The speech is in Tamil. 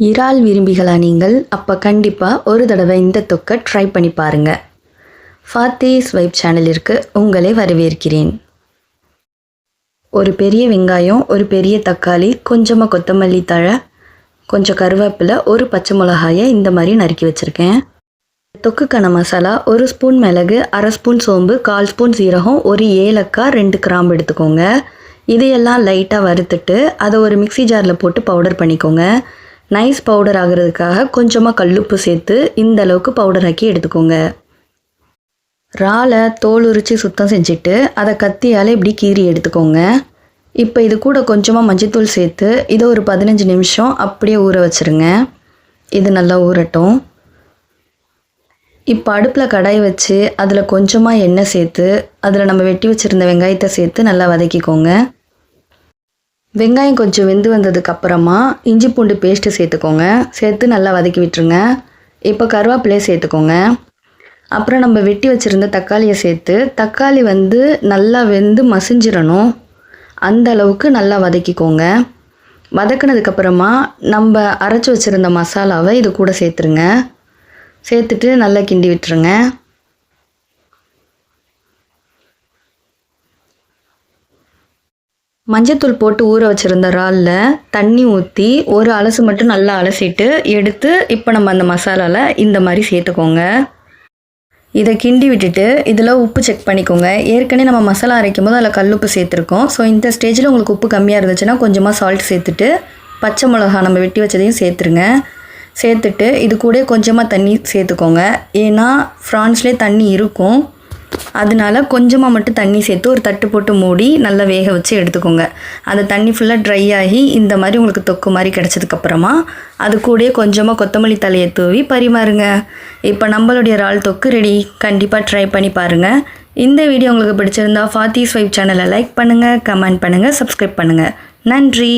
இறால் விரும்பிகளா நீங்கள்? அப்போ கண்டிப்பாக ஒரு தடவை இந்த தொக்கை ட்ரை பண்ணி பாருங்கள். ஃபாத்திஸ் வைப் சேனலிற்கு உங்களை வரவேற்கிறேன். ஒரு பெரிய வெங்காயம், ஒரு பெரிய தக்காளி, கொஞ்சமாக கொத்தமல்லி தழை, கொஞ்சம் கருவேப்பிலை, ஒரு பச்சை மிளகாயை இந்த மாதிரி நறுக்கி வச்சுருக்கேன். தொக்குக்கான மசாலா: ஒரு ஸ்பூன் மிளகு, அரை ஸ்பூன் சோம்பு, 1/4 ஸ்பூன் சீரகம், ஒரு ஏலக்காய், 2 கிராம்பு எடுத்துக்கோங்க. இதையெல்லாம் லைட்டாக வறுத்துட்டு அதை ஒரு மிக்சி ஜாரில் போட்டு பவுடர் பண்ணிக்கோங்க. நைஸ் பவுடர் ஆகிறதுக்காக கொஞ்சமாக கல்லுப்பு சேர்த்து இந்த அளவுக்கு பவுடர் ஆக்கி எடுத்துக்கோங்க. இறாலை தோல் உரித்து சுத்தம் செஞ்சுட்டு அதை கத்தியால் இப்படி கீறி எடுத்துக்கோங்க. இப்போ இது கூட கொஞ்சமாக மஞ்சள்தூள் சேர்த்து இதை ஒரு 15 நிமிஷம் அப்படியே ஊற வச்சுருங்க. இது நல்லா ஊறட்டும். இப்போ அடுப்பில் கடாய் வச்சு அதில் கொஞ்சமாக எண்ணெய் சேர்த்து அதில் நம்ம வெட்டி வச்சுருந்த வெங்காயத்தை சேர்த்து நல்லா வதக்கிக்கோங்க. வெங்காயம் கொஞ்சம் வெந்து வந்ததுக்கப்புறமா இஞ்சி பூண்டு பேஸ்ட்டு சேர்த்துக்கோங்க. சேர்த்து நல்லா வதக்கி விட்டுருங்க. இப்போ கருவேப்பிலையை சேர்த்துக்கோங்க. அப்புறம் நம்ம வெட்டி வச்சுருந்த தக்காளியை சேர்த்து தக்காளி நல்லா வெந்து மசிஞ்சிடணும். அந்த அளவுக்கு நல்லா வதக்கிக்கோங்க. வதக்கினதுக்கப்புறமா நம்ம அரைச்சி வச்சுருந்த மசாலாவை இது கூட சேர்த்துருங்க. சேர்த்துட்டு நல்லா கிண்டி விட்டுருங்க. மஞ்சத்தூள் போட்டு ஊற வச்சுருந்த இறாலில் தண்ணி ஊற்றி ஒரு அலசு மட்டும் நல்லா அலசிட்டு எடுத்து இப்போ நம்ம அந்த மசாலாவில் இந்த மாதிரி சேர்த்துக்கோங்க. இதை கிண்டி விட்டுட்டு இதில் உப்பு செக் பண்ணிக்கோங்க. ஏற்கனவே நம்ம மசாலா அரைக்கும் போது அதில் கல்லுப்பு சேர்த்துருக்கோம். ஸோ இந்த ஸ்டேஜில் உங்களுக்கு உப்பு கம்மியாக இருந்துச்சுன்னா கொஞ்சமாக சால்ட் சேர்த்துட்டு பச்சை மிளகா நம்ம வெட்டி வச்சதையும் சேர்த்துருங்க. சேர்த்துட்டு இது கூட கொஞ்சமாக தண்ணி சேர்த்துக்கோங்க. ஏன்னா ஃப்ரான்ஸ்லேயே தண்ணி இருக்கும், அதனால கொஞ்சமாக மட்டும் தண்ணி சேர்த்து ஒரு தட்டு போட்டு மூடி நல்லா வேக வச்சு எடுத்துக்கோங்க. அந்த தண்ணி ஃபுல்லாக ட்ரை ஆகி இந்த மாதிரி உங்களுக்கு தொக்கு மாதிரி கிடச்சதுக்கப்புறமா அது கூட கொஞ்சமாக கொத்தமல்லி தலையை தூவி பரிமாறுங்க. இப்போ நம்மளுடைய இறால் தொக்கு ரெடி. கண்டிப்பாக ட்ரை பண்ணி பாருங்கள். இந்த வீடியோ உங்களுக்கு பிடிச்சிருந்தா ஃபாத்திஸ் வைப் சேனலை லைக் பண்ணுங்கள், கமெண்ட் பண்ணுங்கள், சப்ஸ்கிரைப் பண்ணுங்கள். நன்றி.